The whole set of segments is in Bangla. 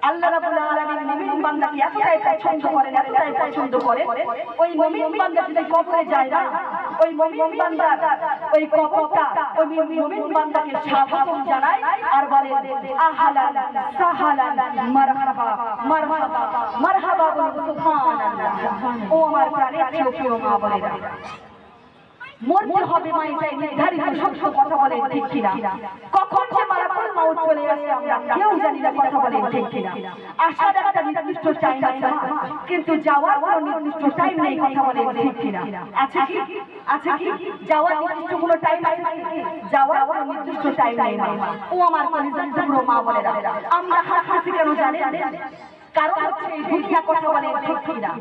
আল্লাহ রাব্বুল আলামিন মুমিন বান্দাকে এতটাই পছন্দ করেন, এতটাই পছন্দ করেন, ওই মুমিন বান্দা যদি কবরে যায় না, ওই মুমিন বান্দা ওই কবরটা ওই মুমিন বান্দাকে স্বাগতম জানায় আর বলে আহলান সাহালান মারহাবা মারহাবা মারহাবা বলে সুবহানাল্লাহ। ও আমার প্রাণের প্রিয় মা বোনেরা, মরতে হবে মা, এটাই নির্ধারিত সত্য, কথা বলে ঠিক কিনা? কখন যে মালাকুল মাউত চলে আসে আমরা কেউ জানি না, কথা বলে ঠিক কিনা? আসার একটা নির্দিষ্ট টাইম আছে কিন্তু যাওয়ার কোনো নির্দিষ্ট টাইম নেই, কথা বলে ঠিক কিনা? আছে কি? আছে কি? যাওয়ার নির্দিষ্ট কোনো টাইম আছে কি? যাওয়ার কোনো নির্দিষ্ট টাইম নেই মা। ও আমার কলিজার টুকরো মা বোনেরা, আমরা হাসি কেন জানেন? কারণ হচ্ছে এই দুনিয়া, কথা বলে ঠিক কিনা?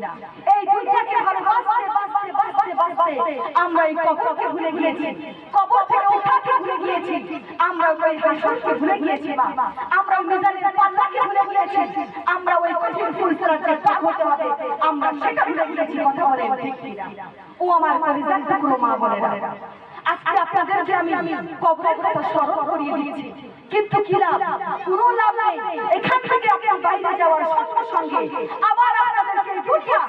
এই দুনিয়াকে ভালোবাসতে বাসতে বাসতে বাসতে আমরা এই কবরকে ভুলে গিয়েছি, কবর থেকে ওঠাকে ভুলে গিয়েছি, আমরা ওই হাসরকে ভুলে গিয়েছি মা, আমরা মিজানের পাল্লাকে ভুলে গিয়েছি, আমরা ওই কঠিন ফুলসরার যে পার হতে হবে আমরা সেটা ভুলে গিয়েছি, কথা বলে ঠিক কিনা? ও আমার কলিজার টুকরো মা বোনেরা, আজকে আপনাদেরকে আমি কবরের কথা স্মরণ করিয়ে দিয়েছি, কিন্তু কি লাভ? কোনো লাভ নেই। এখান থেকে আপনি বাইরে যাওয়ার সঙ্গে সঙ্গে আবার আপনাদেরকে দুনিয়া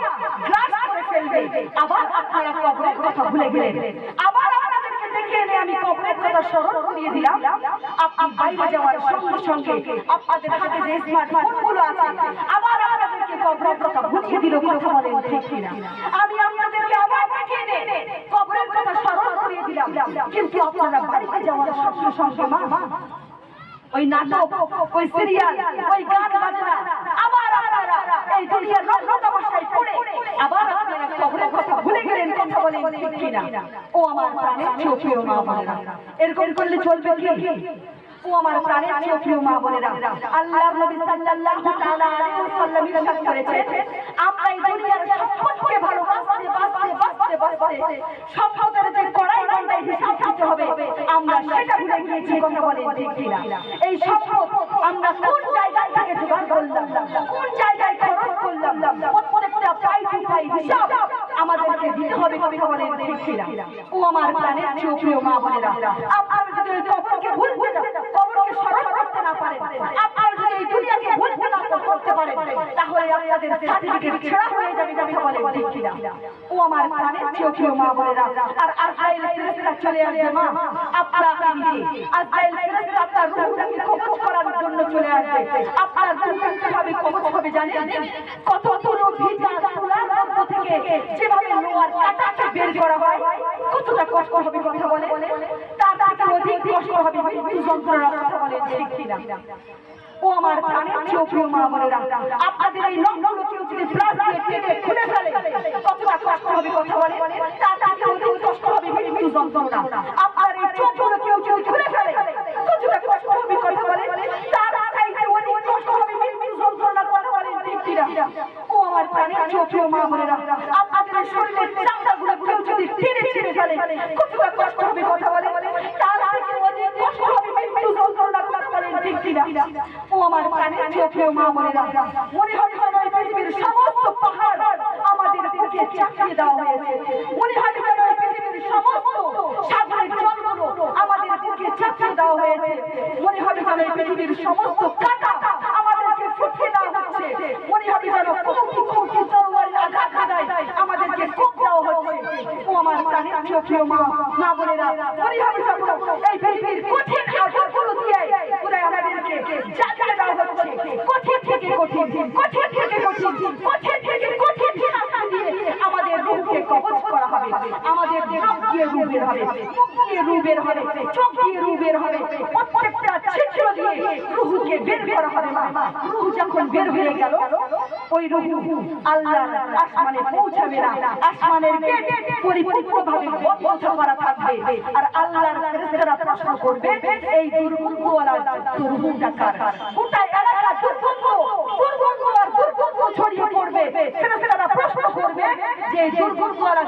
গ্রাস করে ফেলবে, আবার আপনারা কবরের কথা ভুলে গেলেন, আবার আপনাদেরকে ডেকে এনে আমি কবরের কথা স্মরণ করিয়ে দিলাম। আপনি বাইরে যাওয়ার সঙ্গে সঙ্গে আপনাদের হাতে যে স্মার্টফোনগুলো আছে আবার আপনাদেরকে কবরের কথা ভুলিয়ে দিল, কথা বলেন ঠিক কিনা? আমি আপনাদেরকে আবার ডেকে এনে কবরের কথা স্মরণ করিয়ে দিলাম, কিন্তু আপনারা বাড়িতে যাওয়ার সঙ্গে সঙ্গে মা ওই নাটক, ওই সিরিয়াল, ওই গান বাজনা, আবার আপনারা এই দুনিয়ার রঙ্গ তামাশায় পড়ে আবার আপনারা কবরের কথা ভুলে গেলেন, কথা বলেন ঠিক কিনা? ও আমার প্রাণের প্রিয় মা বোনেরা, এরকম করলে চলবে কি? ও আমার প্রাণের প্রিয় মা বোনেরা, আল্লাহর নবী সাল্লাল্লাহু তাআলা আলাইহি ওয়াসাল্লাম ইরশাদ করেছেন, আমরা এই দুনিয়ার সম্পদকে ভালোবাসতে বাসতে বাসতে বাসতে সম্পদের যে কড়াই গন্ডায় হিসাব দিতে হবে আমরা সেটা ভুলে গিয়েছি, কথা বলেন ঠিক কিনা? এই সম্পদ আমরা কোন জায়গায় থেকে জোগাড় করলাম, কোন জায়গায় খরচ করলাম, প্রত্যেকটা পাই টু পাই হিসাব আমাদেরকে দিতে হবে, কথা বলেন ঠিক কিনা? ও আমার প্রাণের প্রিয় মা বোনেরা, আপনারা যদি ওই কবরকে ভুলতে না, কবরকে স্মরণ করতে না পারেন, আপনারা যদি এই দুনিয়াকে ভুলতে না করতে পারেন, তাহলে আপনাদের সার্টিফিকেট ছেঁড়া হয়ে যাবে, কথা বলেন ঠিক কিনা? ও আমার প্রাণের প্রিয় মা বোনেরা, আর আজরাইল ফেরেশতা চলে আসবে মা আপনাকে নিতে, আজরাইল ফেরেশতা আপনার রূহটাকে কবজ করার জন্য চলে আসবে। আপনার রূহটা কিভাবে কবজ হবে জানেন? কত ভিজা তুলার মধ্য থেকে যেভাবে লোহার কাঁটাকে বের করা হয় কতটা কষ্ট হবে, কথা বলে? তার থেকে অধিক কষ্ট হবে মৃত্যু যন্ত্রণা, কথা বলে ঠিক কিনা? ও আমার প্রাণের প্রিয় মা বোনেরা, আপনাদের এই নখগুলো কেউ যদি ব্লাড দিয়ে কেটে খুলে ফেলে কতটা কষ্ট হবে, কথা বলে? তার থেকে অধিক কষ্ট হবে মৃত্যু যন্ত্রণা। আপনার এই চোখগুলো কেউ যদি খুলে ফেলে কতটা কষ্ট হবে, কথা বলে? তার থেকে অধিক কষ্ট হবে মৃত্যু যন্ত্রণা, কথা বলে ঠিক কিনা? ও আমার প্রাণের প্রিয় মা বোনেরা, আপনাদের শরীরের চামড়াগুলো কেউ যদি টেনে ছিঁড়ে ফেলে কতটা কষ্ট হবে, কথা বলে? তার থেকে অধিক কষ্ট হবে মৃত্যু যন্ত্রণা, কথা বলে ঠিক কিনা? ও আমার প্রাণের প্রিয় মা বোনেরা, মনে হয় যেন এই পৃথিবীর সমস্ত পাহাড় আমাদের বুকে চাপিয়ে দেওয়া হয়েছে, মনে হয় যেন এই পৃথিবীর সমস্ত সাগরের জলগুলো আমাদের বুকে চাপিয়ে দেওয়া হয়েছে, মনে হয় যেন এই পৃথিবীর সমস্ত কাঁটা আমাদেরকে ফুটিয়ে দেওয়া হচ্ছে, মনে হয় যেন কোটি কোটি তরবারির আঘাত হানায় আমাদেরকে কোপ দেওয়া হচ্ছে। ও আমার প্রাণের প্রিয় মা বোনেরা, মনে হয় যেন এই পৃথিবীর কঠিন আঘাতগুলো দিয়ে পুরো আমাদেরকে জাগিয়ে দেওয়া হচ্ছে, কঠিন থেকে কঠিন, কঠিন থেকে কঠিন, কঠিন থেকে কঠিন শাস্তি দিয়ে আমাদের রূহকে কবজ করা হবে, আমাদের নাক দিয়ে রূহ বের হবে, মুখ দিয়ে রূহ বের হবে, চোখ দিয়ে রূহ বের হবে, প্রত্যেকটা ছিদ্র দিয়ে রূহকে বের করা হবে। রূহ যখন বের হয়ে গেল ওই রূহ আল্লাহর আসমানে পৌঁছাবে না, আসমানের গেট পরিপূর্ণভাবে বন্ধ করা থাকবে, আর আল্লাহর ফেরেশতারা প্রশ্ন করবে এই দুর্গন্ধওয়ালা রূহটা কার? গোটা এলাকা দুর্গন্ধ আর দুর্গন্ধ ছড়িয়ে পড়বে, ফেরেশতারা প্রশ্ন করবে যে এই দুর্গন্ধওয়ালা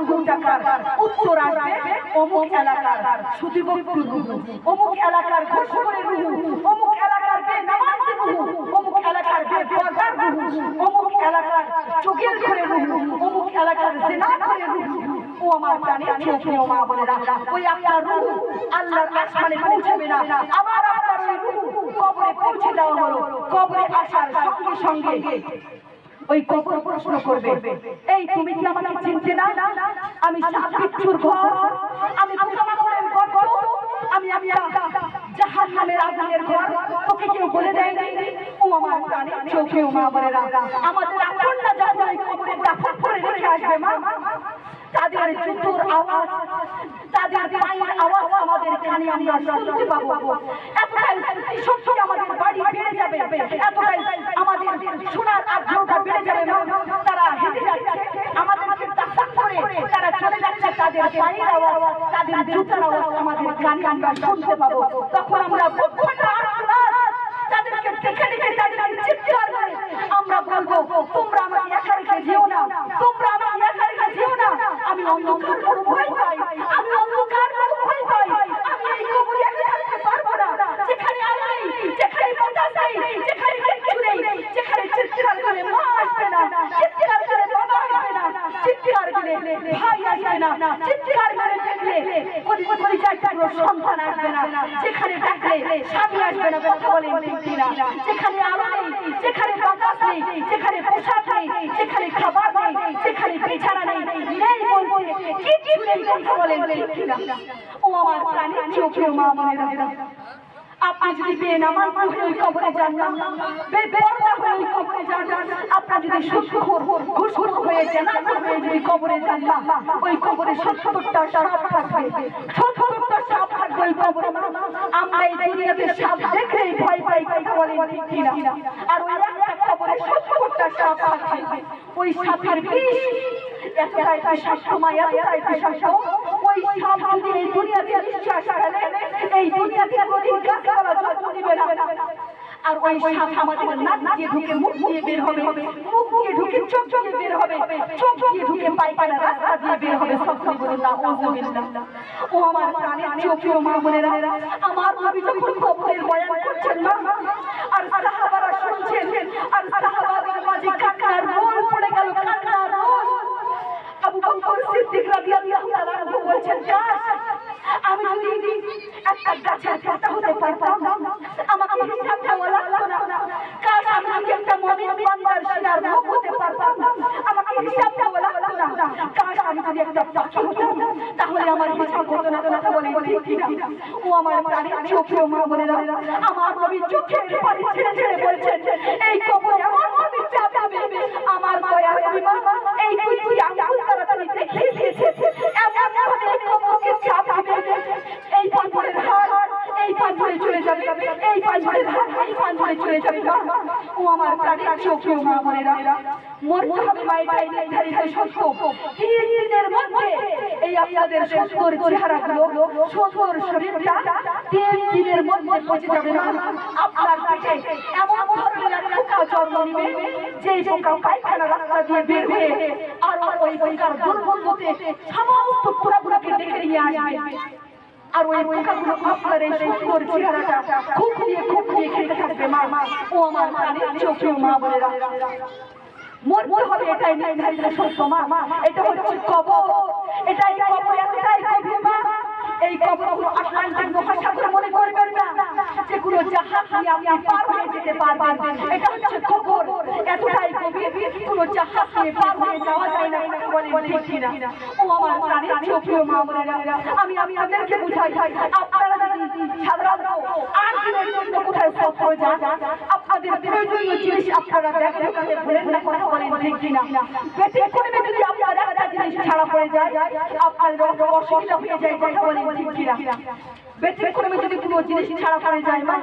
রূহটা কার? উত্তর আসবে অমুক এলাকার সুদীবক্তু রূহ, অমুক এলাকার ঘোষণের রূহ, অমুক এলাকার বেনামাজি রূহ, অমুক এলাকার বেপরদার রূহ, অমুক এলাকার চোখের ঘরে রূহ, অমুক এলাকার জিনাখোরের রূহ। ও আমার প্রাণের প্রিয় মা বোনেরা, ওই আপনার রূহ আল্লাহর আসমানে পৌঁছাবে না, আবার আপনার ওই রূহ কবরে পৌঁছে দেওয়া হলো। কবরে আসার সঙ্গে সঙ্গে ওই কবর প্রশ্ন করবে, এই তুমি কি আমাকে চিনতে না? আমি সাত বিচ্ছুর ঘর, আমি পোকামাকড়ের গর্ত, আমি জাহান্নামের আগুনের ঘর, তোকে কেউ বলে দেয় নাই? ও আমার প্রাণের চোখে মা বোনেরা, আমাদের আপনরা যখন ওই কবরে দাফন করে রেখে আসবে মা, তাদের জুতোর আওয়াজ, তাদের পায়ের আওয়াজ আমাদের কানে আমরা শুনতে পাবো। এতটাই স্মৃতিশক্তি আমাদের বাড়ি বেড়ে যাবে, এতটাই আমাদের শোনার আগ্রহটা বেড়ে যাবে। তারা হেঁটে যাচ্ছে, আমাদেরকে দাফন করে তারা চলে যাচ্ছে, তাদের পায়ের আওয়াজ, তাদের জুতোর আওয়াজ আমাদের কানে আমরা শুনতে পাবো। তখন আমরা তাদেরকে ডেকে ডেকে তাদেরকে চিৎকার করে আমরা বলবো, তোমরা আমাকে একা রেখে যেও না, তোমরা আমাকে একা রেখে যেও না। আমি অন্ধকার বড় ভয় পাই, আমি অন্ধকার বড় ভয় পাই, আমি এই কবরে একা থাকতে পারবো না, যেখানে আলো নেই, যেখানে বাতাস নেই, যেখানে কিচ্ছু নেই, যেখানে চিৎকার করে মা আসবে না, চিৎকার করে বাবা আসবে না, চিৎকার করে ভাই আসবে না, চিৎকার করে দেখলে সন্তান আসবে না, যেখানে ডাকলে স্বামী আসবে না। কথা বলেন ঠিক কিনা? যেখানে আলো নেই, যেখানে বাতাস নেই, যেখানে পোশাক নেই, যেখানে খাবার নেই, যেখানে বিছানা নেই, নেই বলতে কিচ্ছু নেই। কথা বলেন ঠিক কিনা? ও আমার প্রাণের চোখে মা বোনেরা, আপনি যদি বেনামাজ হয়ে ওই কবরে যান না, বেপরোয়া হয়ে ওই কবরে যান না, আপনার যদি সুদখোর ঘুষখোর হয়ে জানাজার হয়ে যদি কবরে যান না, ওই কবরে ৭০টা সাপ থাকবে, ৭০টা সাপ থাকবে ওই কবরে। আমরা এই দুনিয়াতে সাপ দেখলেই ভয় পাই। কথা বলেন ঠিক কিনা? আর ওই একটা কবরে ৭০টা সাপ থাকবে। ওই সাপের বিষ এতটাই বিষাক্ত মা, এতটাই বিষাক্ত, ওই সাপ যদি এই দুনিয়াতে নিঃশ্বাস ফেলে, এই দুনিয়াতে কোনোদিন গাছপালা জন্ম দিবে না। আর ওই সাপ আমাদের নাক দিয়ে ঢুকে মুখ দিয়ে বের হবে, মুখ দিয়ে ঢুকে চোখ দিয়ে বের হবে, চোখ দিয়ে ঢুকে পায়খানা রাস্তা দিয়ে বের হবে। সকলে বলুন নাউযুবিল্লাহ। ও আমার প্রাণের চোখে মা বোনেরা, আমার নবী যখন কবরের বয়ান করছেন না, আর সাহাবারা শুনছেন, আর সাহাবাদের মাঝে কান্নার রোল পড়ে গেল, কান্নার রোল। আবু বকর সিদ্দিক রাদিয়াল্লাহু তাআলা আনহু বলছেন, কাশ আমি যদি একটা গাছের পাতা হতে পারতাম, আমাকে হিসাব দেওয়া লাগতো না। কাশ আমি যদি একটা মুমিন বান্দার শিরার মুখ হতে পারতাম, আমাকে হিসাব দেওয়া লাগতো না। কাশ আমি যদি একটা পাখি হতাম, তাহলে আমার হিসাব হতো না। কথা বলেন ঠিক কিনা? ও আমার প্রাণের চোখে মা বোনেরা, আমার নবী চোখে পানি ছেড়ে ছেড়ে বলছেন, এই কবরে আমার নবী যাবে, আমার দয়ার বিমান এই দুইটি আঙ্গুল দ্বারা তিনি দেখিয়ে দিয়েছে, এমন ভাবে এই কবরকে চাপ দিবে, এই পাথরের হাড় এই পাথরে চলে যাবে, এই পাথরের হাড় এই পাথরে চলে যাবে। ও আমার প্রাণের চোখে মা বোনেরা, মরতে হবে মায়ের নির্ধারিত সত্য। ৩ দিনের মধ্যে এই আপনাদের সুন্দর চেহারাগুলো, সুন্দর শরীরটা ৩ দিনের মধ্যে পচে যাবে না। আপনার পেটে এমন ধরনের একটা পোকা জন্ম নেবে, যেই পোকা পায়খানা রাস্তা দিয়ে বের হয়ে আর ওই পোকার দুর্গন্ধতে সমস্ত পোকাগুলোকে ডেকে নিয়ে আসবে। আর ওই পোকাগুলো আপনার এই সুন্দর চেহারাটা খুব দিয়ে খেতে থাকবে মা। ও আমার প্রাণের চোখে মা বোনেরা, মরতে হবে এটাই নির্ধারিত সত্য মা। এটা হচ্ছে কবর, এটাই কবর, এতটাই গভীর মা। এই কবরগুলো আটলান্টিক মহাসাগরে মনে করবেন না যেগুলো জাহাজ দিয়ে আপনি পার হয়ে যেতে পারবেন। এটা হচ্ছে কবর, এতটাই গভীর, কোনো জাহাজ দিয়ে পার হয়ে যাওয়া যায় না। বলেন ঠিক কিনা? ও আমার প্রাণের চোখে মা বোনেরা, আমি আপনাদেরকে বুঝাই, আপনারা যদি সাধারণত ৮ দিনের জন্য কোথায় সফর যান, আপনাদের প্রয়োজনীয় জিনিস আপনারা ব্যাগে ঢোকাতে ভুলেন না। কথা বলেন ঠিক কিনা? পেটে করে যদি আপনার একটা জিনিস ছাড়া পড়ে যায়, আপনাদের অসুবিধা হয়ে যায়। কথা বলেন ঠিক কিনা? ব্যতিক্রমে যদি কোনো জিনিস ছাড়া পড়ে যায় মা,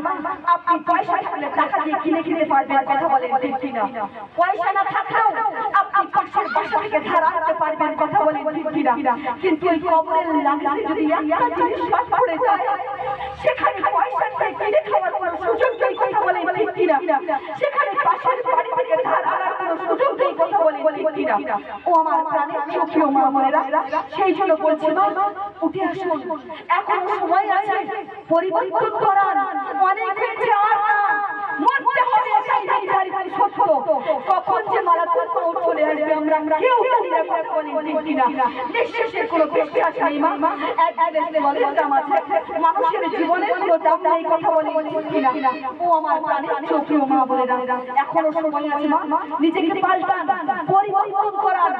আপনি পয়সা থাকলে টাকা দিয়ে কিনে খেতে পারবেন। কথা বলেন ঠিক কিনা? পয়সা না থাকলেও আপনি পাশের বাসা থেকে ধার আনতে পারবেন। কথা বলেন ঠিক কিনা? কিন্তু এই কবরের লাগাতে যদি একটা জিনিস বাদ পড়ে যায়, সেখানে পয়সা দিয়ে কিনে খাওয়ার কোনো সুযোগ নেই। কথা বলেন ঠিক কিনা? সেখানে পাশের বাড়ি থেকে ধার আনার কোনো সুযোগ নেই। কথা বলেন ঠিক কিনা? ও আমার প্রাণের চোখে মা বোনেরা, সেই জন্য বলছিল উঠে আসুন, এখনো সময় আছে পরিবর্তন করার। অনেক হয়েছে, আর না, মরতে হবে এটাই নির্ধারিত সত্য। কখন যে মারাত্মক চলে আসবে আমরা কেউ জানি না কথা বলি ঠিক কিনা নিঃশ্বাসের কোনো বিশ্বাস নেই মা একদিন বলতাম আছে মানুষের জীবনের কোনো দাম নেই কথা বলি ঠিক কিনা ও আমার প্রাণের চোখে মা বলে না এখনো সময় আছে মা নিজেকে পাল্টান পরিবর্তন করার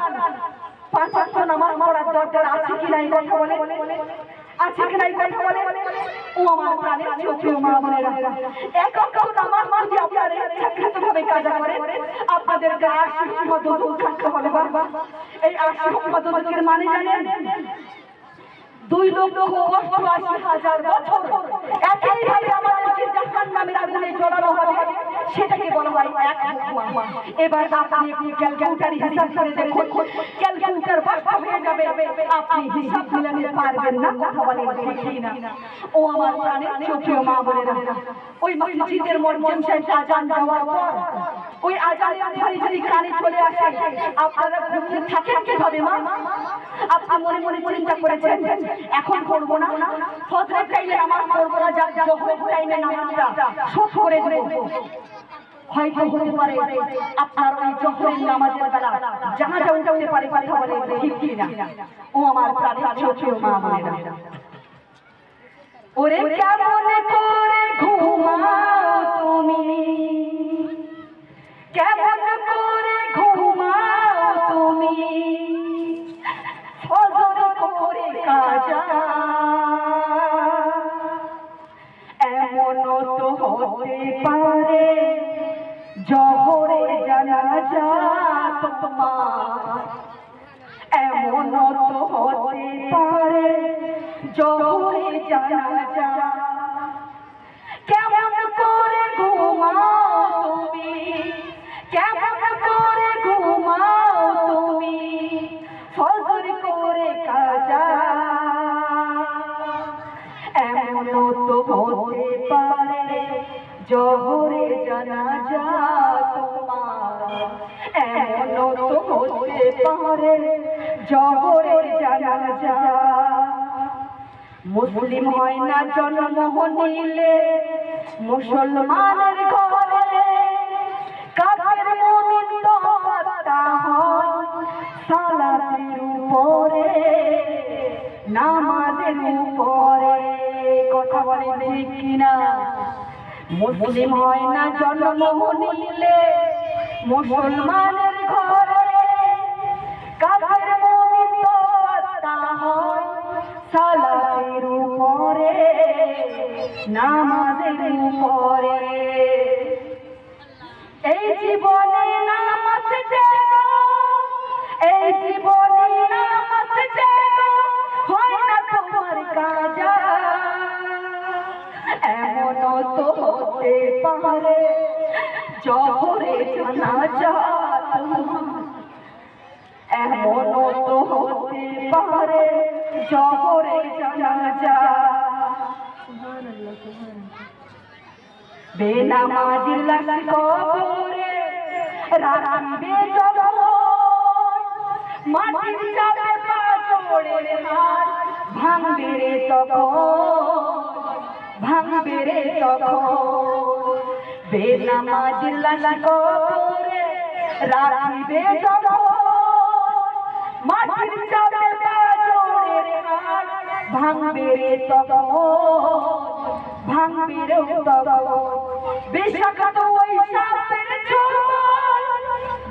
পাঁচ ওয়াক্ত নামাজ পড়ার দরকার আছে কিনা এই কথা বলে আছে কিনা এই কথা বলে ও আমার প্রাণের চোখে মা বলে না এক ওয়াক্ত নামাজ যদি আপনারা ইচ্ছাকৃতভাবে কাজা করেন আপনাদেরকে 80 মতো থাকতে হবে বাবা এই 80 মতো মানে জানেন 2,88,000 বছর একইভাবে আমাদেরকে জাহান্নামের আগুনে জ্বলানো হবে সেটাকে বলা হয় এক হুকুমা এবার আপনি ক্যালকুলেটরে হিসাব করে দেখুন ক্যালকুলেটর বাস্তা হয়ে যাবে আপনি হিসাব মিলাতে পারবেন না কথা বলেন ঠিক না ও আমার প্রাণের চোখে মা বলে না ওই মসজিদের মুয়াজ্জিন সাহেব আজান দেওয়ার পর ওই আজানের ধ্বনি যদি কানে চলে আসে আপনারা ঘুমিয়ে থাকেন কিভাবে মা আপনি মনে মনে চিন্তা করেছেন এখন করব না ফজরের টাইমে নামাজ পড়ব না জোহরের টাইমে নামাজটা শোধ করে দেব হয়তো হতে পারে আপনার ওই জোহরের নামাজের বেলা জানাজা উঠাতে পারে কথা বলে ঠিক কি না ও আমার প্রাণের চোখে মা বলে না ওরে কেমন করে ঘুমাও তুমি কেমন করে ঘুমাও তুমি ফজর করে কাজা এমন তো হতে পারে জোহরে জানাজা তোমার এমন তো হতে পারে জোহরে জানাজা কেমন করে ঘুমাও তুমি কেমন করে ঘুমাও তুমি ফজর করে কাজা এমন তো হতে পারে জোহরে জানাজা তোমার এমন তো হতে পারে জোহরে জানাজা মুসলিম হয় না জন্ম নিলে মুসলমানের ঘরে কাফের মুমিন তো পাতা হয় সালাতের উপরে নামাজের উপরে কথা বলে ঠিক কিনা মুসলিম হয় না জন্ম নিলে মুসলমানের ঘরে কাফের মুমিন তো পাতা হয় সালাতের উপরে নামাজের উপরে এই জীবনে নামাজ যেন এই জীবনে নামাজ যেন হয় না তোমার কাজা এমন তো হতে পারে জোহরে জানাজা এমন তো হতে পারে জোহরে জানাজা বেনামাজির লাশ কবরে রাখবে যখন মাটির চাপে পা চড়ে হাত ভাঙবে রে তখন বেনামাজির লাশ কবরে রাখবে যখন মাটির চাপে পা চড়ে হাত ভাঙবে রে তখন বিষাক্ত ওই সাপের ছোবল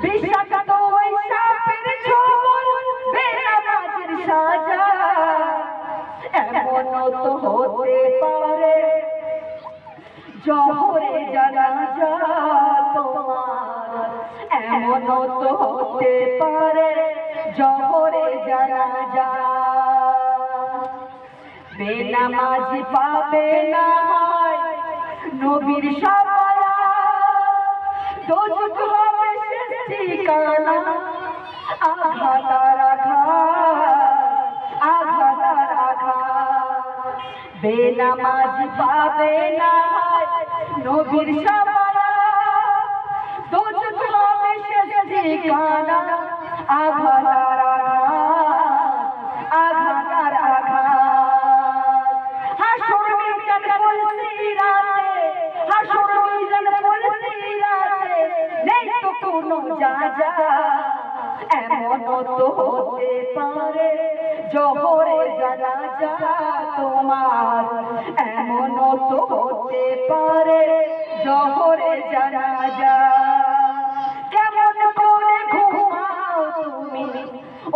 বিষাক্ত ওই সাপের ছোবল বেনামাজির সাজা এমন তো হতে পারে জোহরে জানাজা তোমার এমন তো হতে পারে জোহরে জানাজা বেনামাজি পাবে না নবীর শাফায়াত দোজখ হবে শেষ ঠিকানা আঘাতার আঘাত বেনামাজি পাবে না নবীর শাফায়াত দোজখ হবে শেষ ঠিকানা আঘাতার এমন তো হতে পারে জোহরে জানাজা তোমার, এমন তো হতে পারে জোহরে জানাজা। কেমন করে ঘুমাও তুমি,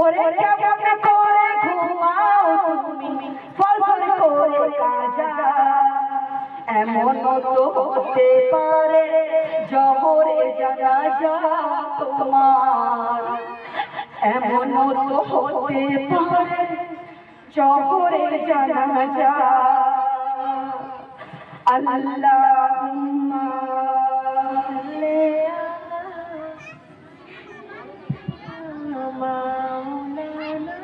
ওরে কেমন করে ঘুমাও তুমি ফজর করে কাজা, এমন তো হতে পারে জোহরে জানাজা তোমার, এমন তো হতে পারে জোহরে জানাজা। আল্লাহুম্মা সাল্লি আলা মাওলানা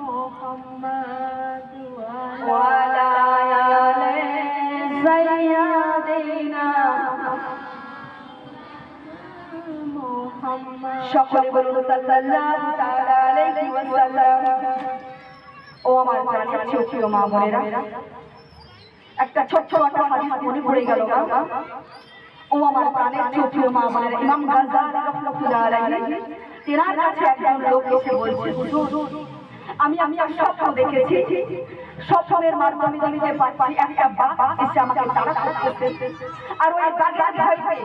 মুহাম্মাদ ওয়া আলা আলি সাইয়্যিদিনা মুহাম্মাদ। সকলে বলুন সাল্লাল্লাহু তাআলা আলাইহি ওয়াসাল্লাম। ও আমার প্রাণের ছোট মা বোনেরা, একটা ছোট্ট একটা হাদিস মনে পড়ে গেল। ও আমার প্রাণের ছোট মা বোনেরা, ইমাম গাজ্জালী রাহমাতুল্লাহ আলাইহি তেনার কাছে একজন লোক এসে বলছে, হুজুর আমি একটা স্বপ্ন দেখেছি, স্বপ্নের মাধ্যমে জানতে পারছি একটা বাঘ এসে আমাকে তাড়া করতেছে, আর ওই বাঘের ভয়ে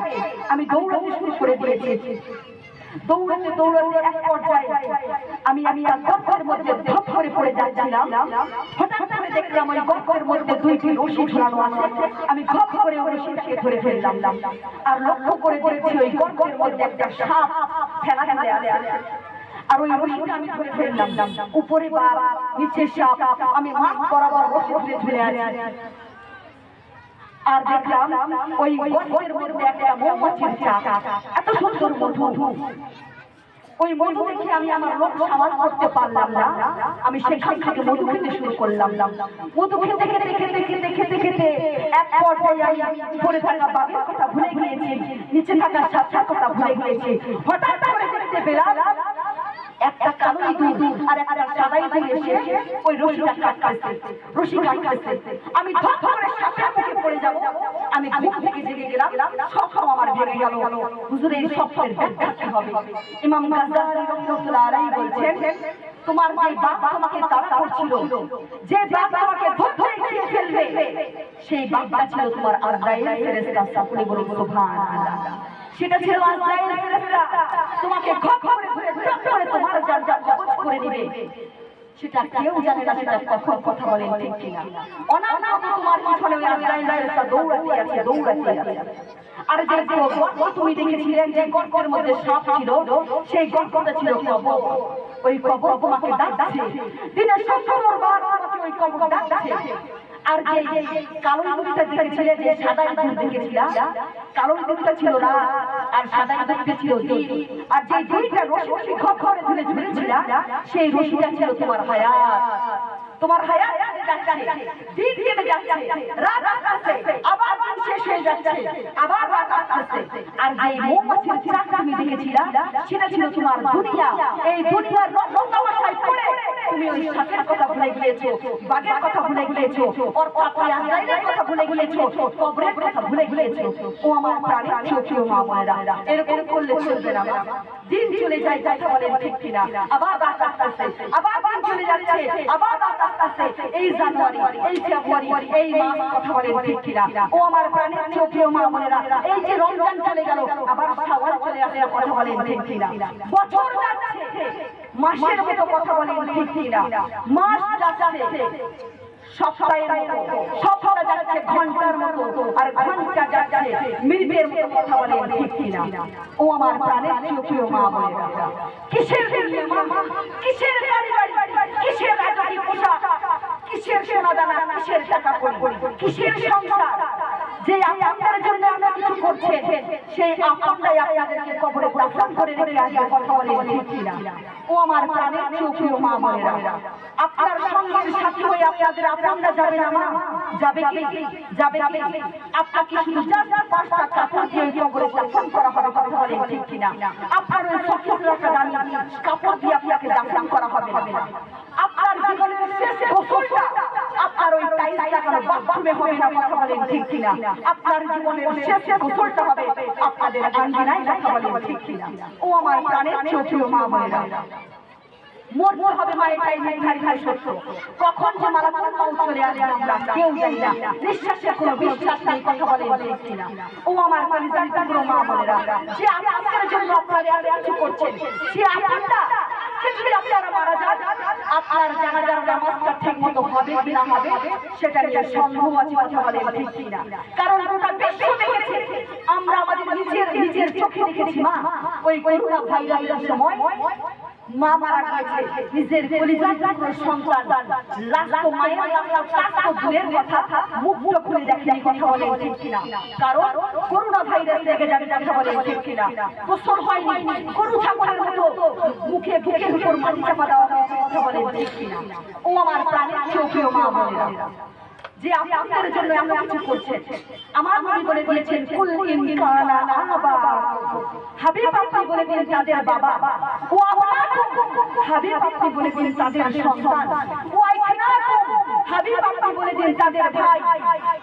আমি দৌড়াতে শুরু করে দিয়েছি। দৌড়াতে দৌড়াতে এক পর্যায়ে আমি গর্তের মধ্যে ধপ করে পড়ে যাচ্ছিলাম। হঠাৎ করে দেখলাম ওই গর্তের মধ্যে দুইটি রশি ঝুলানো আছে। আমি ধপ করে ওই রশিটাকে ধরে ফেললাম, আর লক্ষ্য করে দেখছি ওই গর্তের মধ্যে একটা সাপ ফেলা ফেলে আছে। আর ওই রশিটা আমি ধরে ফেললাম, উপরে বাঘ নিচে সাপ, আমি মাছ বরাবর রশি ধরে ঝুলে আছি। আর দেখলাম ওই গর্তের মধ্যে একটা মৌমাছির চাক, এত সুন্দর মধু। ওই মধু দেখে আমি আমার লোভ সামাল করতে পারলাম না, আমি সেখান থেকে মধু খেতে শুরু করলাম। মধু খেতে খেতে খেতে খেতে খেতে খেতে এক পর্যায়ে আমি উপরে থাকা বাঘের কথা ভুলে গিয়েছি, নিচে থাকা সাপটার কথা ভুলে গিয়েছি। হঠাৎ করে দেখতে পেলাম একটা কালো ইঁদুর আর একটা সাদা ইঁদুর এসে ওই রশিটা কাটতেছে। আমি ধপ করে সাপের মুখে পড়ে যাব, আমি ঘুম থেকে জেগে গেলাম, স্বপ্ন আমার ভেঙে গেল। হুজুর এই স্বপ্নের ব্যাখ্যা কি হবে? ইমাম গাজ্জালী রাহমাতুল্লাহ আলাইহি বলছেন, তোমার যে বাঘ তোমাকে তাড়া করছিল, যে বাঘ তোমাকে ধরে খেয়ে ফেলবে, সেই বাঘটা ছিল তোমার আজরাইল ফেরেশতা। সকলে বলুন সুবহানাল্লাহ। সেটা ছিল আজরাইল ফেরেশতা, তোমাকে খপ করে ধরে করে তোমার জান কবজ করে নেবে। সেটা কেউ জানে না সেটা কখন কথা বলে ঠিক কিনা। অনামত তোমার পিছনে ওই আজরাইল ফেরেশতা দৌড়াতে আছে। আর যে গর্ত তুমি দেখেছিলেন, যে গর্তের মধ্যে সাপ ছিল, সেই গর্তটা ছিল কবর। ওই কবর তোমাকে ডাকছে, দিনে 70 বার তোমাকে ওই কবর ডাকছে। আর যে কালো ইঁদুরটা দেখেছিলে, যে সাদা ইঁদুর দেখেছিলা, কালো ইঁদুরটা ছিল রাত আর সাদা ইঁদুরটা ছিল দিন। আর যে দুইটা রশি ঘর ঘরে ধরে ঝুলেছিলা, সেই রশিটা ছিল তোমার হায়াত। তোমার হায়াত যাচ্ছে, দিন কেটে যাচ্ছে, রাত আসছে, আবার দিন শেষ হয়ে যাচ্ছে, আবার রাত আসছে। আর যে মৌমাছির চাক তুমি দেখেছিলা, সেটা ছিল তোমার দুনিয়া। এই দুনিয়ার রমরমাশায় পড়ে তুমি ওই সাপের কথা ভুলে গিয়েছো, বাঘের কথা ভুলে গিয়েছো, অর্থাৎ আজরাইলের কথা ভুলে গিয়েছো, কবরের কথা ভুলে গিয়েছো। ও আমার প্রাণের ছোট মা বোনেরা, এরকম করলে চলবে না। দিন চলে যায়, কথা বলেন ঠিক কিনা, আবার রাত আসছে, আবার দিন চলে যাচ্ছে, আবার রাত আসছে। এই জানুয়ারি, এই ফেব্রুয়ারি, এই মাস, কথা বলেন ঠিক কিনা। ও আমার প্রাণের ছোট মা বোনেরা, এই যে রমজান চলে গেল, আবার শাওয়াল চলে আসে, কথা বলেন ঠিক কিনা। বছর যাচ্ছে, মাসের মতো, কথা বলেন ঠিক কিনা। মাস যাচ্ছে সপ্তাহের মতো, সপ্তাহ যাচ্ছে ঘন্টার মতো, আর ঘন্টা যাচ্ছে মিনিটের মতো, কথা বলেন ঠিক কিনা। ও আমার প্রাণের ছোট মা বোনেরা, কিসের দুনিয়া, কিসের গাড়ি, কিসের রাজকীয় পোশাক, কিসের সোনা দানা, কিসের টাকা কড়ি, কিসের সংসার? যে আপনার জন্য আমরা কিছু করছে, সেই আপনারাই আপনাদেরকে কবরে দাফন করে রেখে আসবে, কথা বলেন ঠিক কিনা। ও আমার প্রাণের ছোট মা বোনেরা, আপনার সঙ্গের সাথী হয়ে আপনাদের আপনারা যাবে না মা? যাবে কি? যাবে কি? আপনাকে শুধু জাস্ট 5 টাকা দিয়ে কবরে দাফন করা হবে, কথা বলেন ঠিক কিনা। আপনার ওই 70 টাকা দামি কাপড় দিয়ে আপনাকে দাফন করা হবে না। আপনার জীবনের শেষ গোসলটা আপনার ওই টাইলস লাগানো বাথরুমে হবে না, কথা বলেন ঠিক কিনা? আপনার জীবনের শেষ গোসলটা হবে আপনাদের আঙ্গিনায়, কথা বলেন ঠিক কিনা? ও আমার প্রাণের প্রিয় মা বোনেরা, মরতে হবে মায়ের টাইমে ধারি সত্য। কখন যে মালাকুল মউত চলে আসবে আমরা কেউ জানি না, নিঃশ্বাসের কোনো বিশ্বাস নেই, কথা বলেন ঠিক কিনা? ও আমার কলিজার টুকরো মা বোনেরা, যে আপনাদের জন্য আপনারা এত কিছু করছেন, সে আপনারা যদি আপনারা মারা যান, আপনার জানাজার নামাজটা ঠিক মতো হবে কি না হবে সেটা নিয়ে সন্দেহ আছে, কথা বলেন ঠিক কিনা? কারণ গোটা বিশ্ব দেখেছে, আমরা আমাদের নিজের চোখে দেখেছি মা, ওই করোনা ভাইরাসের সময় মা মারা গেছে, নিজের কলিজার টুকরো সন্তান লাশ তো মায়ের লাশ তো দূরের কথা, মুখটা খুলে দেখেনি, কথা বলেন ঠিক কিনা? কারণ করোনা ভাইরাস লেগে যাবে, কথা বলেন ঠিক কিনা? গোসল হয়নি, গরু ছাগলের মতো মুখে বুকের উপর মাটি চাপা দেওয়া হয়েছে, কথা বলেন ঠিক কিনা? ও আমার প্রাণের প্রিয় মা বোনেরা, যে আপনাদের জন্য এত কিছু করছেন, আমার নবী বলে দিয়েছেন কুল ইন কানা আবা, হাবিব আপনি বলে দিন তাদের বাবা, ও আপনাকুম হাবিব আপনি বলে দিন তাদের সন্তান, ও আইনাকুম হাবিব আপনি বলে দিন তাদের ভাই,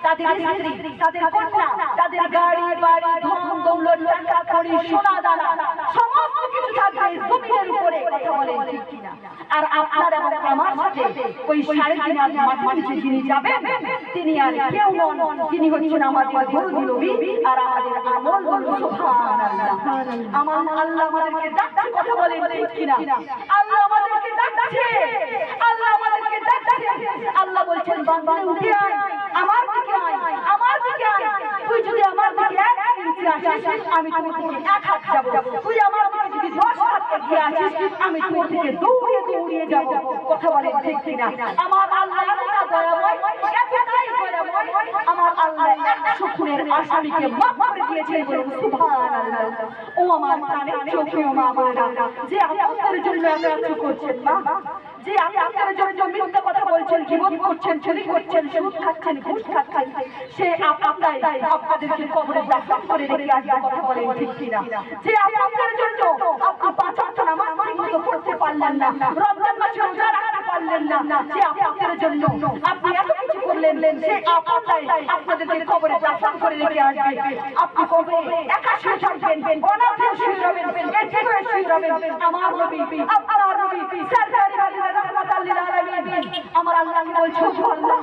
তাদের স্ত্রী, তাদের কন্যা, তাদের গাড়ি বাড়ি ধন দৌলত টাকা কড়ি সোনা দানা সমস্ত কিছু থাকবে জমিনের উপরে, কথা বলেন ঠিক কিনা? আর আপনার এবং আমার সাথে ওই 3.5 মাটির নিচে যিনি যাবেন তিনি আর কেউ নন, তিনি হচ্ছেন আমাদের দরুদ নবী আর আমাদের আমল বলুন সুবহানাল্লাহ। আমার আল্লাহ আমাদেরকে ডাকছে, কথা বলেন ঠিক কিনা? আল্লাহ আমাদেরকে ডাকছে, আল্লাহ আমাদেরকে ডাকছে। আল্লাহ বলছেন বান্দা উঠে আয়, আমার দিকে আয়, আমার দিকে আয়। তুই যদি আমার দিকে 1 ইঞ্চি আসিস আমি তোর দিকে 1 হাত যাব, তুই আমার দিকে যদি 10 হাত এগিয়ে আসিস আমি তোর দিকে দৌড়িয়ে যাব, কথা বলেন ঠিক কিনা? আমার আল্লাহ এতটা দয়াময়, এতটাই দয়াময়, আমার আল্লাহ 100 খুনের আসামিকে মাফ করে দিয়েছেন, বলুন সুবহানাল্লাহ। ও আমার প্রাণের প্রিয় মা বোনেরা, যে আপনাদের জন্য এত কিছু করছেন মা, যে আপনাদের জন্য মিথ্যা কথা বলছেন, গীবত করছেন, চুরি করছেন, সুদ খাচ্ছেন, ঘুষ খাচ্ছেন, সে আপনাদেরকে কবরে দাফন করে রেখে আসবে, কথা বলেন ঠিক কিনা? যে আপনাদের জন্য আপনি 5 ওয়াক্ত নামাজ ঠিকমতো পড়তে পারলেন না, রমজান মাসে রোজা রাখতে পারলেন না, যে আপনাদের জন্য আপনি এত কিছু করলেন, সে আপনাদেরকে কবরে দাফন করে রেখে আসবে। আপনি কবরে একা শুয়ে থাকবেন, অনাথে শুয়ে রবেন, একা শুয়ে রবেন। আমার নবী, আপনার নবী সরকারি রাহমাতাল লিল আলামিন, আমার আল্লাহ বলছে আল্লাহ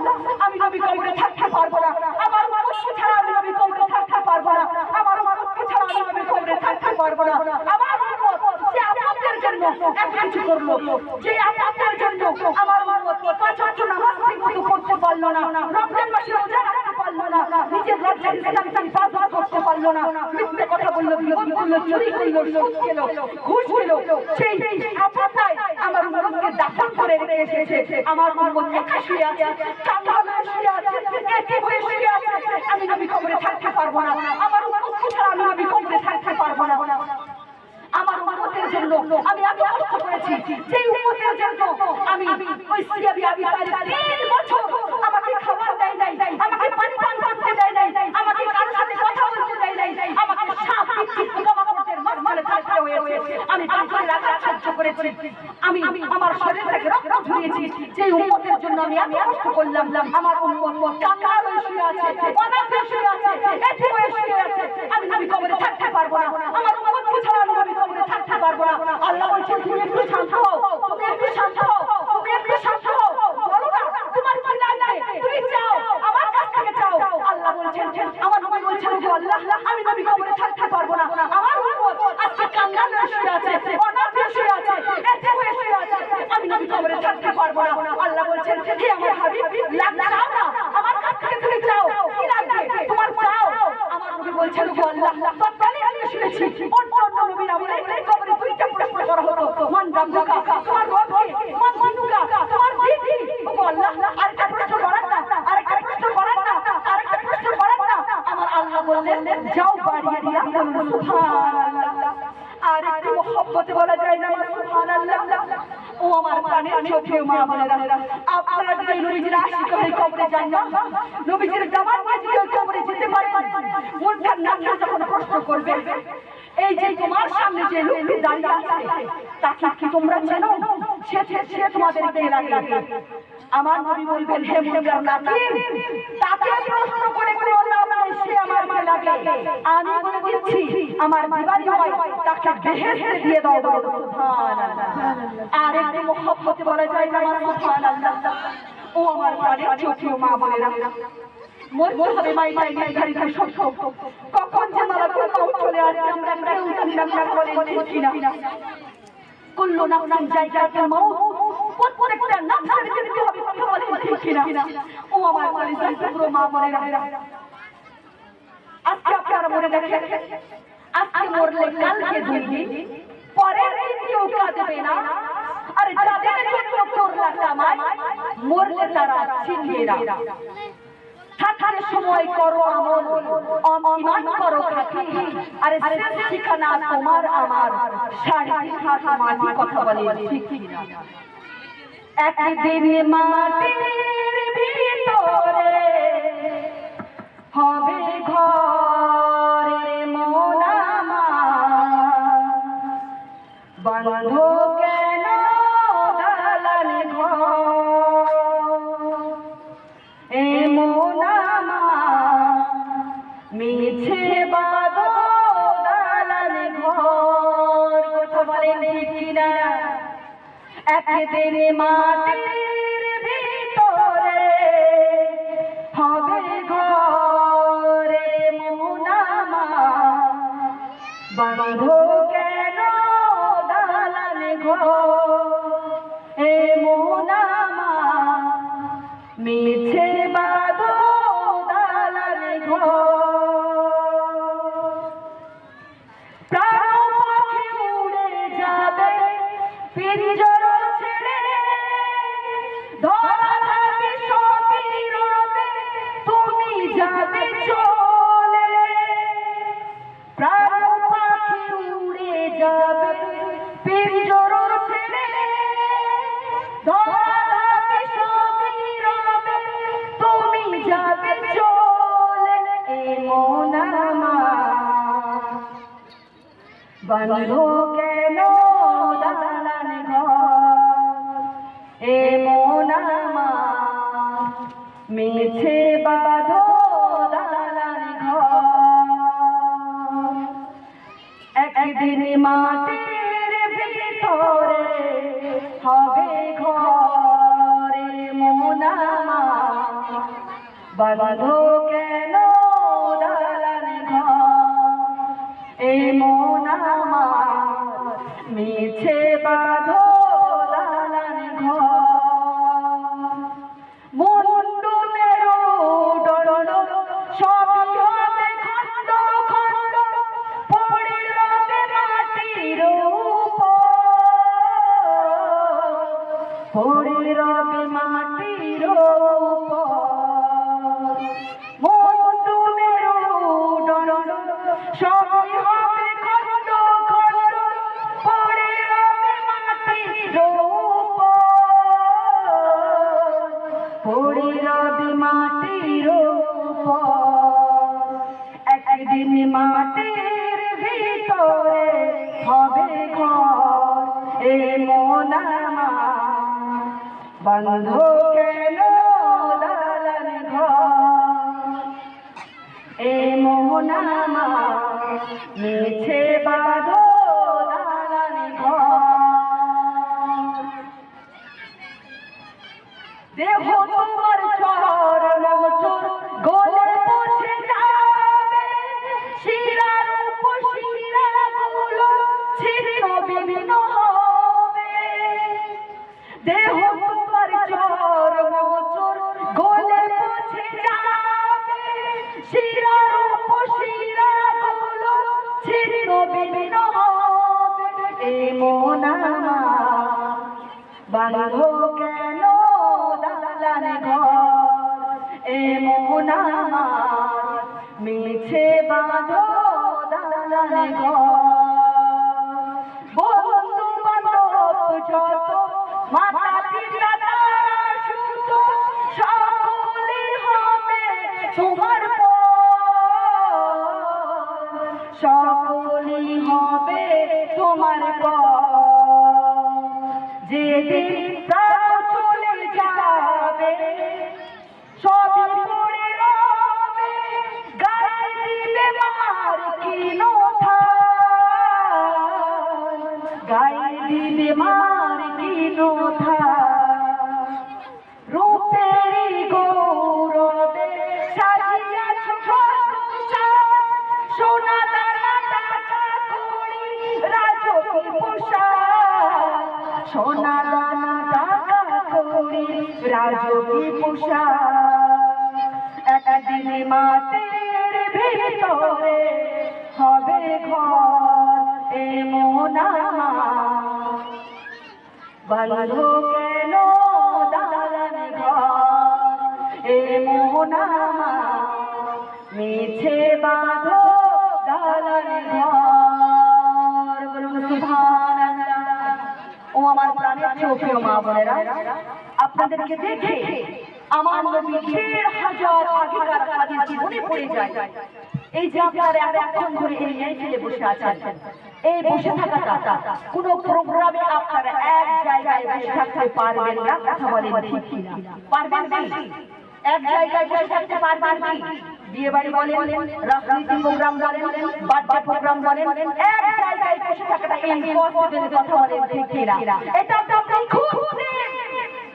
আমি নবী কবরে থাকতে পারবো না, আমার উম্মত ছাড়া আমি নবী কবরে থাকতে পারবো না, আমার উম্মত ছাড়া আমি নবী কবরে থাকতে পারবো না। আমার উম্মত যে আপনাদের জন্য এত কিছু করলো, যে আপনাদের জন্য আমার উম্মত 5 ওয়াক্ত নামাজ ঠিকমতো পড়তে পারলো না, রমজান মাসে রোজা রাখতে পারলো না, নিজের রমজান ইসলাম পালন করতে পারলো না, মিথ্যে কথা বললো, গীবত করলো, চুরি করলো, সুদ খেলো, ঘুষ খেলো, সেই আপনারাই আমার উম্মতকে দাফন করে রেখে এসেছে। আমার উম্মত একা শুয়ে আছে, কাঙ্গাল হয়ে শুয়ে আছে, একা হয়ে শুয়ে আছে, আমি নবী কবরে থাকতে পারবো না, আমার উম্মত ছাড়া আমি নবী কবরে থাকতে পারবো না। আমার উম্মতের জন্য আমি এত কষ্ট করেছি, সেই উম্মতের জন্য আমি ওই সিয়াবি আবি তালিব 3 বছর আমাকে খাবার দেয় নাই, আমাকে পানি পান করতে দেয় নাই, আমাকে কারোর সাথে কথা বলতে দেয় নাই, আমাকে সাপ বিচ্ছি পোকামাকড়ের মাঝখানে থাকতে হয়েছে, আমি পাথরের আঘাত সহ্য করেছি, আমি আমার শরীর থেকে রক্ত ঝরিয়েছি। সেই উম্মতের জন্য আমি এত কষ্ট করলাম, আমার উম্মত কাঙ্গাল হয়ে শুয়ে আছে, অনাথ হয়ে শুয়ে আছে, এতিম হয়ে শুয়ে আছে, আমি নবী কবরে থাকতে পারবো না, আমার উম্মত ছাড়া আমি নবী কবরে থাকতে পারবো না। আল্লাহ বলছেন তুমি একটু শান্ত হও, তুমি একটু শান্ত হও, তুমি একটু শান্ত হও, বলো না তোমার কি লাগবে, তুমি চাও আমার কাছ থেকে চাও। আল্লাহ বলছেন, আমার নবী বলছেন যে আল্লাহ আমি নবী কবরে থাকতে পারবো না, আমার উম্মত আজকে কাঙ্গাল হয়ে শুয়ে আছে, অনাথ হয়ে শুয়ে আছে, এতিম হয়ে শুয়ে আছে, আমি নবী কবরে থাকতে পারবো না। আল্লাহ বলছেন হে আমার হাবিব লাগবে চাও না, আমার কাছ থেকে তুমি চাও, কি লাগবে তোমার চাও। আমার নবী বলছেন যে আল্লাহ তৎকালে আমি শুনেছি অন্য নবীর আমলে কবরে 2টা প্রশ্ন করা হতো, মান রাব্বুকা, তোমার রব কে, মান দিনুকা, তোমার দিন কি। ও আল্লাহ আরেকটা প্রশ্ন করেন না, আরেকটা প্রশ্ন করেন না, আরেকটা প্রশ্ন করেন না। আমার আল্লাহ বললেন যাও বাড়িয়ে দিয়া বলুন সুবহানাল্লাহ। আর একটু মহব্বতে বলা যায় না সুবহানাল্লাহ। ও আমার প্রাণের প্রিয় মা বোনেরা, আপনারা যদি নবীজির আশিক হয়ে কবরে যান না, নবীজির দামান নিয়ে যদি কবরে যেতে পারেন, মুনকার নাকির যখন প্রশ্ন করবে এই যে তোমার সামনে যে লোকটি দাঁড়িয়ে আছে তাকে কি তোমরা চেনো, সে তোমাদেরকে লাগে। আমার নবী বলবেন হে মুনকার নাকির তাকে প্রশ্ন করে কোনো লাভ নেই, সে আমার মা লাগে। আমি বলে দিচ্ছি আমার বিবাদী হয় তাকে বেহেশতে দিয়ে দাও, বলো সুবহানাল্লাহ। আর একটু মুহাব্বতে বলা যায় না আমার সুবহানাল্লাহ। ও আমার প্রাণের চোখেও মা বলেরা, মরতে হবে মাইটাই নির্ধারিত সত্য। কখন যে মালাকুল মউত চলে আসবে আমরা কেউ জানি না, বলে ঠিক কিনা? কুল্লু নাফসিন যায়কাতুল মউত, প্রত্যেকটা নাফসের মৃত্যু হবে, কথা বলে ঠিক কিনা? ও আমার কলিজার টুকরো মা বলেরা, আজকে আপনারা মনে দেখেন, আজকে মরলে কালকে দুর্দিন, পরের দিন কেউ কাঁদবে না। আরে যাদের জন্য করলা কামাই, মরলে তারা চিনবে না। থাকার সময় করো আমল, অমন করো খাকি। আরে শেষ ঠিকানা তোমার আমার, সাড়ে হাত মাটি, কথা বলে ঠিক কিনা? একদিন মাটির ভিতরে হবে ঘরে মন আমার, বন্ধু কেন দালান ঘর, এ মন আমার মিছে বাঁধো দালান ঘর, কথা বলেন ঠিক কিনা? একদিন মাটির ভিতরে হবে ঘরে মন আমার, বাঁধো কেন দালান ঘর, এ মন আমার মিছে বাঁধো দালান ঘর। প্রাণ পাখি উড়ে যাবে পিঞ্জর ছেড়ে, ধরা থাকবে সবই রবে, তুমি যাবে চলে। প্রাণ পাখি উড়ে যাবে পিঞ্জর ছেড়ে, ধরা থাকবে সবই রবে, তুমি যাবে চলে। এ মন আমার বন্ধু কেন দালান ঘর, এ মন আমার মিছে বাঁধো দালান ঘর। একদিন মাটির ভিতরে হবে ঘরে মন আমার, বন্ধু কেন দালান ঘর, এই মন আমার মিছে বাঁধো দালান ঘর। মুন্ডুমের ডলল সবই হবে খণ্ড খণ্ড, পড়ে রবে মাটির উপর, পড়ে রবে মাটির উপর। মুন্ডুমের ডলল সবই হবে খণ্ড খণ্ড, পড়ে রবে মাটির উপর, পড়ে রবে মাটির উপর। একদিন মাটির ভিতরে হবে ঘর, এ মন আমার বন্ধু কেন দালান ঘর, এ মন আমার মিছে বাঁধো দালান ঘর। দেহ তোমার চরণ চোর গলে পৌঁছে যাবে, শিরার উপশিরা গুলো ছিন্ন ভিন্ন হবে। দেহ তোমার চরণ চোর গলে পৌঁছে যাবে, শিরার উপশিরা গুলো ছিন্ন ভিন্ন হবে। এ মন আমার বন্ধু কেন দালান ঘর, এ মন আমার মিছে বাঁধো দালান ঘর। বন্ধু বান্ধব যত মাতা পিতা সুত সকলেই হবে তোমার পর, সকলেই হবে তোমার পর। যেদিন প্রাণ চলে যাবে রবে, সবই পড়ে রবে, গায়ে দিবে মার কিনো থান, গায়ে দিবে মার কিনো থান। রূপেরই গৌরবে সাজিয়াছ সোনা দানা টাকা কড়ি রাজকী পোশাক, সোনা দানা টাকা কড়ি রাজকী পোশাক। একদিন মাটির ভিতরে হবে ঘর এমন আমার, বাঁধো কেন দালান ঘর এমন আমার, মিছে বাঁধো দালান ঘর। বলুন সুবহানাল্লাহ। ও আমার প্রাণের চোখেও মা বোনেরা, আপনাদেরকে দেখে আমার নবী ১,৫০০ আগেকার হাদিস জীবনে পড়ে যায়। এই যে আপনারা এতক্ষণ ধরে এই মেয়েকে বসে আছেন, এই বসে থাকাটা কোনো প্রোগ্রামে আপনারা এক জায়গায় বসে থাকতে পারবেন না, কথা বলেন ঠিক কিনা? পারবেন কি? এক জায়গায় বসে থাকতে পারবেন কি? বিয়ে বাড়ি বলেন, রাজনীতি প্রোগ্রাম বলেন, বার্থডে প্রোগ্রাম বলেন, এক জায়গায় বসে থাকাটা ইম্পসিবল, কথা বলেন ঠিক কিনা? এটা তো আপনি খুব বুঝেন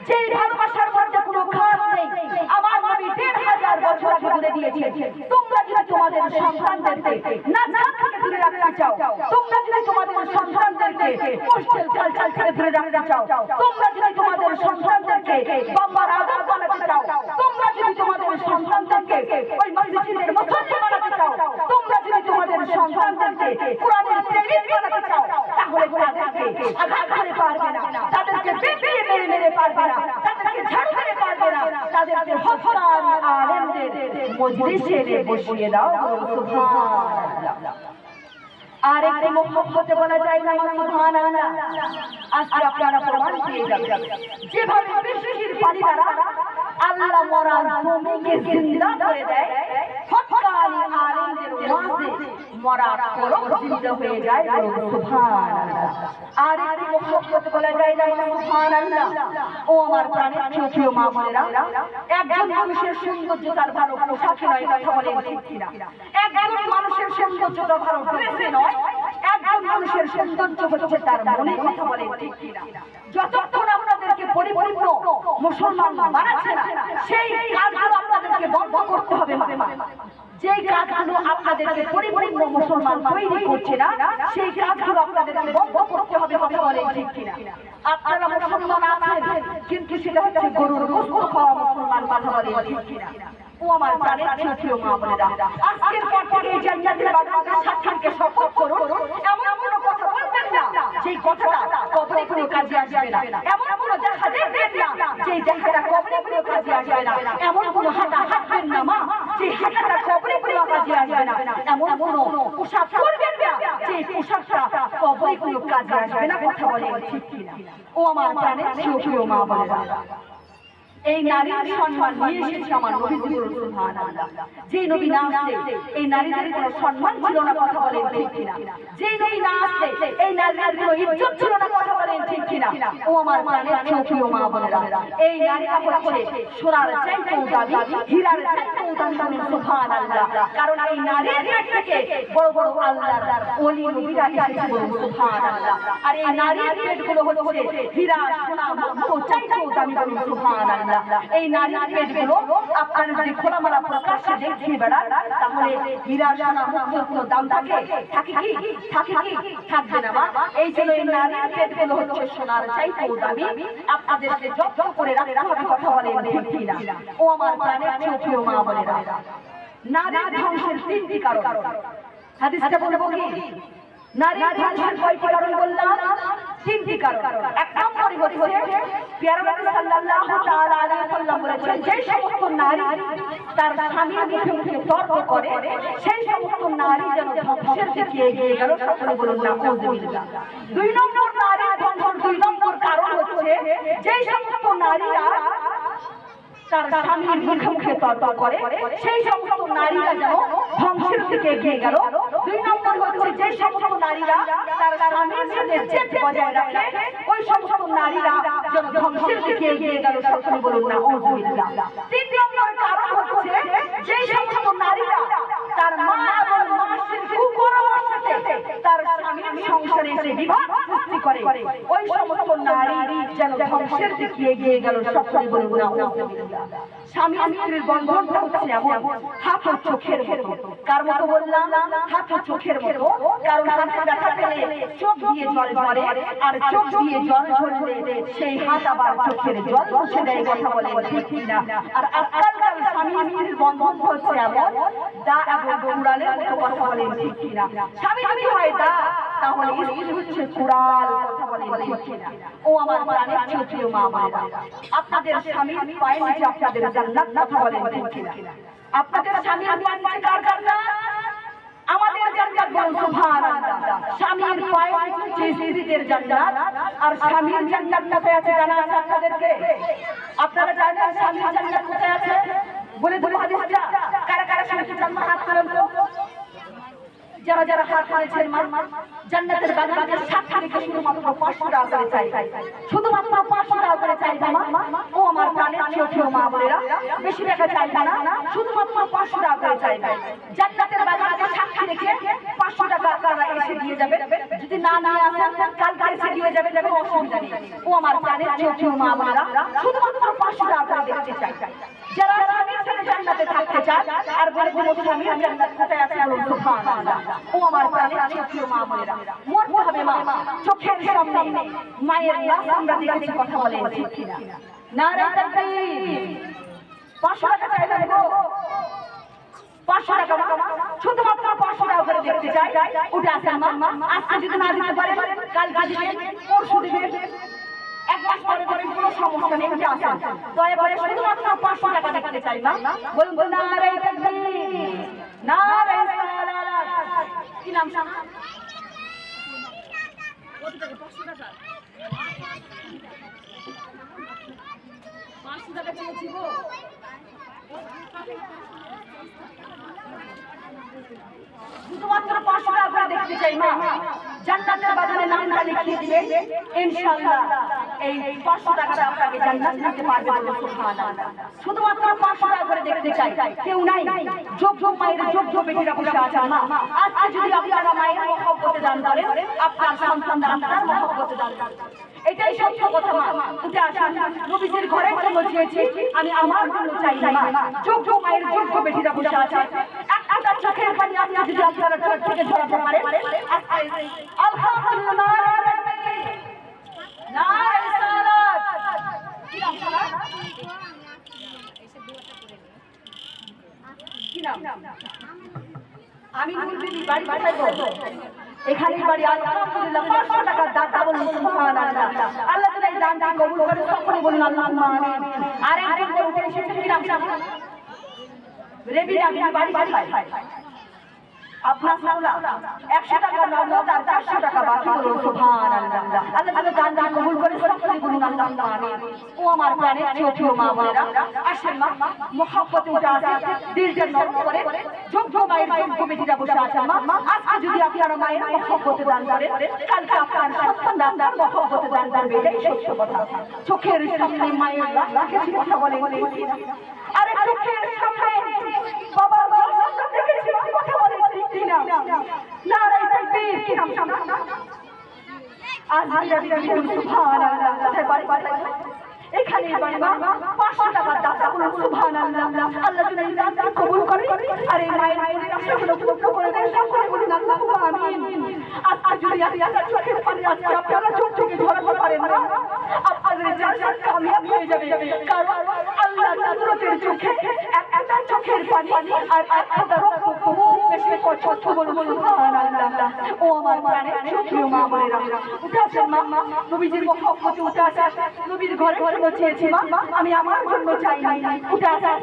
যে ভালোবাসার মধ্যে কোনো খাস নেই। আমার নবী ১,৫০০ বছর আগে বলে দিয়েছে, তোমরা যদি তোমাদের সন্তানদেরকে নাজাত থেকে দূরে রাখতে চাও, তোমরা যদি তোমাদের সন্তানদেরকে হোস্টেল কালচার থেকে দূরে রাখতে চাও, তোমরা যদি তোমাদের সন্তানদেরকে বাম্বার আদম বানাতে চাও, তোমরা যদি তোমাদের সন্তানদেরকে ওই মসজিদের মুসল্লি বানাতে চাও, তোমরা যদি তোমাদের সন্তানদেরকে কোরআনের প্রেমিক বানাতে চাও, তাহলে তাদেরকে আঘাত করে পারবে না, তাদেরকে বেঁধে মেরে মেরে পারবে না, তাদেরকে ঝাড়ু করে পারবে না, তাদেরকে হকান আলেমদের মজলিসে বসিয়ে দাও। সুবহানাল্লাহ। আর একটি মুহাম্মদে বলা যায় না সুবহানাল্লাহ। আজকে আপনারা প্রমাণ পেয়ে যাবেন যেভাবে বৃষ্টির পানি দ্বারা আল্লাহ মরার জমিকে জিন্দা করে দেয়, হকানি আলেমদের ওয়াজে মরা কলব জিন্দা হয়ে যায়। সুবহানাল্লাহ। আর একটি মুহাম্মদে বলা যায় না সুবহানাল্লাহ। ও আমার প্রাণের চোখেও মা বোনেরা, একজন মানুষের সৌন্দর্য তার ভালো পোশাকে নয়, কথা বলেন ঠিক কিনা? একজন মানুষের সৌন্দর্য তার ভালো ড্রেসে নয়, একজন মানুষের সৌন্দর্য হচ্ছে তার মনে, কথা বলেন ঠিক কিনা? যতক্ষণ আপনাদেরকে পরিপূর্ণ মুসলমান বানাচ্ছে না, সেই কাজগুলো আপনাদেরকে বন্ধ করতে হবে। যেই কাজগুলো আপনাদেরকে পরিপূর্ণ মুসলমান তৈরি করছে না, সেই কাজগুলো আপনাদেরকে বন্ধ করতে হবে, কথা বলেন ঠিক কিনা? আপনারা মুসলমান আছেন, কিন্তু সেটা হচ্ছে গরুর গোশত খাওয়া মুসলমান, কথা বলেন ঠিক কিনা? ও আমার প্রাণের চোখেও মা বোনেরা, আজকের পর থেকে এই জান্নাতের বাগানের সাক্ষীকে শপথ করুন, এমন কোনো কথা বলবেন না যেই কথাটা কবরে কোনো কাজে আসবে না, এমন কোনো দেখা দেখবেন না যেই দেখাটা কবরে কোনো কাজে আসবে না, এমন কোনো হাঁটা হাঁটবেন না মা যে হাঁটাটা কবরে কোনো কাজে আসবে না, এমন কোনো পোশাক পরবেন না যে পোশাকটা কবরে কোনো কাজে আসবে না, কথা বলেন ঠিক কিনা? ও আমার প্রাণের চোখেও মা বোনেরা, এই নারীর সম্মান নিয়ে এসেছে আমার নবী সুবহানাল্লাহ। যে নবী না আসলে এই নারীদের কোনো সম্মান ছিল না, কথা বলেন ঠিক কিনা? যে নবী না আসলে এই নারীদের কোনো ইজ্জত ছিল না, কথা বলেন ঠিক কিনা? ও আমার প্রাণের চোখেও মা বোনেরা, এই নারীরা হচ্ছে সোনার চাইতেও দামি, হীরার চাইতেও দামি, সুবহানাল্লাহ। কারণ এই নারীর পেট থেকে বড় বড় আল্লাহর ওলি নবীরা এসেছে, সুবহানাল্লাহ। আর এই নারীর পেটগুলো হচ্ছে হীরা সোনা মুক্তো চাইতেও দামি, সুবহানাল্লাহ। এই নারীর পেটগুলো আপনারা যদি খোলামেলা প্রকাশ্যে দেখিয়ে বেড়ান, তাহলে হীরা সোনা মুক্তোর কোনো দাম থাকে কি? থাকবে না মা। এই জন্য এই নারীর পেটগুলো হচ্ছে সোনার চাইতেও দামি, আপনাদেরকে যত্ন করে রাখতে হবে, কথা বলেন ঠিক কিনা? ও আমার প্রাণের চোখেও মা বোনেরা, নারীর ধ্বংসের ৩টি কারণ হাদিসটা বলবো কি? নারীর ধ্বংসের কয়টি কারণ বললাম? 3টি কারণ। এক নম্বরে হচ্ছে প্যারা নবী সাল্লাল্লাহু তাআলা আলাইহি ওয়াসাল্লাম বলেছেন, যে সমস্ত নারী তার স্বামীর মুখে মুখে তর্ক করে, সেই সমস্ত নারী যেন ধ্বংসের দিকে এগিয়ে গেল। সকলে বলুন নাউযুবিল্লাহ। 2 নম্বর নারীর ধ্বংসের 2 নম্বর কারণ হচ্ছে যে সমস্ত নারীরা তার স্বামীর মুখে মুখে তর্ক করে, সেই সমস্ত নারীরা যেন ধ্বংসের দিকে এগিয়ে গেল। 2 নম্বর হচ্ছে যে সমস্ত নারীরা তার স্বামীর সাথে জেদ বজায় রাখে, ওই সমস্ত নারীরা যেন ধ্বংসের দিকে এগিয়ে গেল। সকলে বলুন না নাউজুবিল্লাহ। 3 নম্বর কারণ হচ্ছে যে সমস্ত নারীরা তার মা এবং মাসির কুপরামর্শে তার স্বামীর সংসারে এসে বিবাদ সৃষ্টি করে, ওই সমস্ত নারী যেন ধ্বংসের দিকে এগিয়ে গেল। সকলে বলুন না নাউজুবিল্লাহ। স্বামী স্ত্রীর বন্ধনটা হচ্ছে এমন হাত ও চোখের মতো। কার মতো বললাম? হাত ও চোখের মতো। কারণ হাতে ব্যথা পেলে চোখ দিয়ে জল ঝরে, আর চোখ দিয়ে জল ঝরলে সেই হাত আবার চোখের জল মুছে দেয়। কথা বলে ঠিক কিনা? আর আজকালকার স্বামী স্ত্রীর বন্ধন হচ্ছে এমন দা এবং কুড়ালের মতো। কথা বলে ঠিক কিনা? স্বামী যদি হয় দা, তাহলে স্ত্রী হচ্ছে কুড়াল। কথা বলে ঠিক কিনা? ও আমার প্রাণের ছোটিও মা মায়েরা, আপনাদের স্বামীর পায়ের নিচে আপনাদের জান্নাত। কথা বলে ঠিক কিনা? আপনাদের স্বামীর পায়ের নিচে কার জান্নাত? আমাদের জান্নাত। বলুন সুবহানাল্লাহ। স্বামীর পায়ের নিচে স্ত্রীদের জান্নাত। আর স্বামীর জান্নাত কোথায় আছে জানা আছে আপনাদেরকে? আপনারা জানেন স্বামীর জান্নাত কোথায় আছে? বলে দেবো হাদিসটা। কারা কারা স্বামীর জান্নাত হাত তুলেন তো। যারা যারা হাত তুলেছেন জান্নাতের বাগানকে সাক্ষী রেখে শুধুমাত্র 500 টাকা করে চাই, শুধুমাত্র 500 টাকা করে চাই। ও আমার প্রাণের ছোট মা বোনেরা, বেশি টাকা চাইবে না, শুধুমাত্র 500 টাকা করে চাই। জান্নাতের বাগানকে সাক্ষী রেখে 500 টাকা আপনারা এসে দিয়ে যাবেন। যদি না নিয়ে আসেন কালকে এসে দিয়ে যাবেন, অসুবিধা নেই। ও আমার প্রাণের ছোট মা বোনেরা, শুধুমাত্র 500 টাকা করে দেখতে চাই। যারা স্বামীর সাথে জান্নাতে থাকতে চায় আর বলে দেবো স্বামীর জান্নাত কোথায় আছে? বলুন সুবহানাল্লাহ। ও আমার প্রাণের ছোট মা বোনেরা, মরতে হবে মা। চোখের সামনে মায়ের লাশ আমরা দেখেছি। কথা বলে ঠিক কিনা? নারে তাকবীর। 500 টাকা চাই দেবো, 500 টাকা শুধুমাত্র 500 টাকা করে দেখতে চাই। উঠে আসেন মা। আজকে যদি না দিতে পারেন কালকে দিবেন, পরশু দিবেন, 1 মাস পরে করে কোনো সমস্যা নেই। উঠে আসেন দয়া করে, শুধুমাত্র 500 টাকা দেখতে চাই মা। বলুন নারে তাকবীর, নারে সালাত। কি নাম শামা? কত টাকা? 500 টাকা। 500 টাকা চেয়েছি গো। শুধুমাত্র 500 টাকা করে দেখতে চাই মা। জান্নাতের বাগানে নামটা লিখিয়ে দিবেন, ইনশাআল্লাহ এই 500 টাকাটা আপনাকে জান্নাত দিতে পারবে। বলুন সুবহানাল্লাহ। শুধুমাত্র 500 টাকা করে দেখতে চাই। কেউ নাই? যোগ্য মায়ের যোগ্য বেটিরা বসে আছে মা। আজকে যদি আপনারা মায়ের মহব্বতে দান করেন, আপনার সন্তানরা আপনার মহব্বতে দান করবে। এটাই সত্য কথা মা। উঠে আসেন। নবীজির ঘরের জন্য চেয়েছি, আমি আমার জন্য চাই না মা। যোগ্য মায়ের যোগ্য বেটিরা বসে আছে। একটা চোখের পানি আপনি যদি আপনারা চোখ থেকে ঝরাতে পারেন, আলহামদুলিল্লাহ। নারে সালাত। কি নাম সালাত? কি নাম? আমি নুরবিবি। বাড়ি কোথায় গো? এখানে বাড়ি। আলহামদুলিল্লাহ। 500 টাকা দাতা। বলুন সুবহানাল্লাহ। আল্লাহ তাআলা এই দানটা কবুল করে। সকলে বলুন আল্লাহুম্মা আমিন। আর একজন বলতে এসেছে, কি নাম সামনে? রেবিনা। বাড়ি কোথায়? আপনার সামলা 100 টাকা নগদ আর 400 টাকা বাকি। বলুন সুবহানাল্লাহ। আল্লাহ তাআলা দানটা কবুল করে। সকলে বলুন আল্লাহুম্মা আমিন। ও আমার প্রাণের ছোট মা বোনেরা, আসেন মা মহব্বতে উঠে আসেন, দিলটা নরম করে। যোগ্য মায়ের যোগ্য বেটিরা বসে আছে মা। আজকে যদি আপনারা মায়ের মহব্বতে দান করেন, কালকে আপনার সন্তানরা আপনার মহব্বতে দান করবে। এটাই সত্য কথা। চোখের সামনে মায়ের লাশ দেখেছি। কথা বলে ঠিক না? আরে চোখের সামনে বাবার লাশ দেখেছি। কথা বলে ঠিক কিনা? নারে তাকবীর। কি নাম শামা? আজমিরা বিবি। সুবহানাল্লাহ। কোথায় বাড়ি? এখানে বাড়ি মা। 500 টাকা দাতা। বলুন সুবহানাল্লাহ। আল্লাহ যেন এই দানটা কবুল করে আর এই মায়ের আশাগুলো পূর্ণ করে দেন। সকলে বলুন আল্লাহুম্মা আমিন। আজকে যদি আপনারা চোখের পানি আজকে আপনারা চোখ থেকে ঝরাতে পারেন না, আপনাদের জান্নাত কামিয়াব হয়ে যাবে। কারণ আল্লাহ কুদরতের চোখে একটা চোখের পানি আর একটা রক্ত খুব বেশি কষ্ট। বলুন সুবহানাল্লাহ। ও আমার প্রাণের ছোট মা বোনেরা, উঠে আসেন মা। নবীজির মহব্বতে উঠে আসেন। নবীর ঘরে চেয়েছি মা, আমি আমার জন্য চাই না। উঠে আসেন।